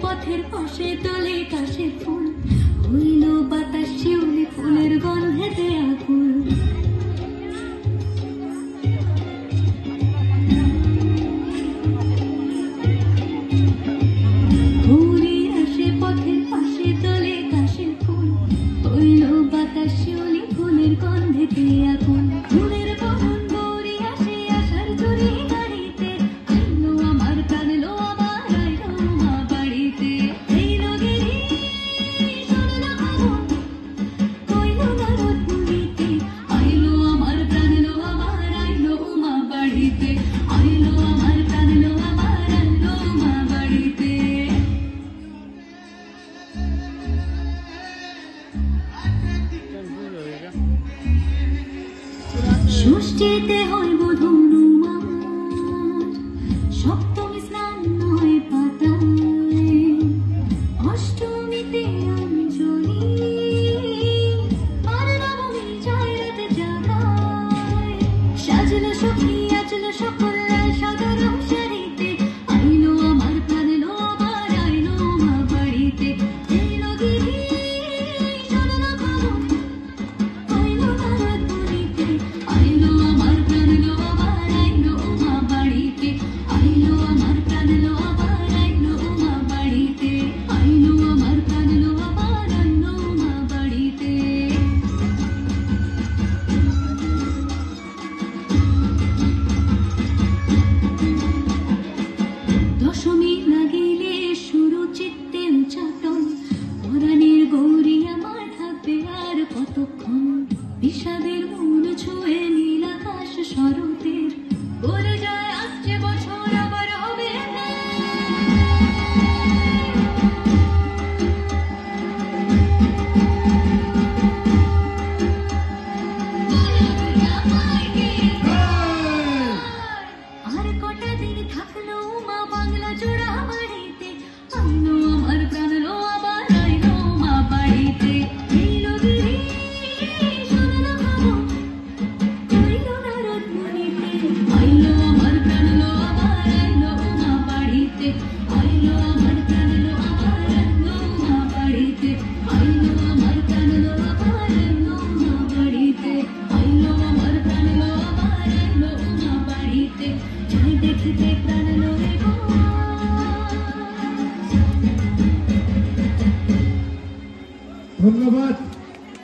পথের পাশে তলে কাশে ফুল হইল বাতাস শিউলি ফুলের গন্ধেতে আকুল ঘুরে আসে পথের পাশে তলে কাশে ফুল হইল বাতাস শিউলি ফুলের গন্ধেতে আকুল ফুলের বহন গৌরী আসে আসার চুরি গাড়িতে আইলো আমার প্রাণ লো আমার আইলো মা বাড়িতে এইলো গিরি শুনলো খবর কইলো নারদ মুনিতে আইলো আমার প্রাণ লো আমার আইলো মা বাড়িতে আইলো আমার প্রাণ লো আমার আইলো মা বাড়িতে ষষ্ঠীতে হইব ধনুমাস সপ্তমী স্নান হয় পাতায় অষ্টমীতে অঞ্জলি আর নবমী যায় রাতে জাগায় সাজলো সখী আজলো সকল সাধারণ শাড়িতে আইলো আমার প্রাণ লো আমার আইলো মা বাড়িতে এইলো গিরি শুনলো খবর কইলো নারদ মুনিতে আইলো আমার প্রাণ লো আমার আইলো মা বাড়িতে আইলো আমার প্রাণ লো আমার আইলো মা বাড়িতে আইলো আমার প্রাণ লো আমার আইলো মা বাড়িতে দশমী লাগিলে শুরু চিত্তে উচাটন পরাণের গৌরী আমার থাকবে আর কতক্ষণ বিষাদের মন ছুঁয়ে নীল আকাশ শরতের বলে যায় আসছে বছর আবার হবে আর কটা দিন থাকলো মা বাংলা জোড়া বাড়িতে আইলো আমার প্রাণ লো আবার আইলো মা বাড়িতে এইলো গিরি শুনলো খবর কইলো নারদ মুনিতে আইলো আমার প্রাণ লো আবার আইলো মা বাড়িতে আইলো আমার প্রাণ লো আবার আইলো মা বাড়িতে আইলো আমার প্রাণ লো আবার আইলো মা বাড়িতে আইলো আমার প্রাণ লো আবার আইলো মা বাড়িতে যাই দেখিতে প্রাণ লো রে গো ধন্যবাদ।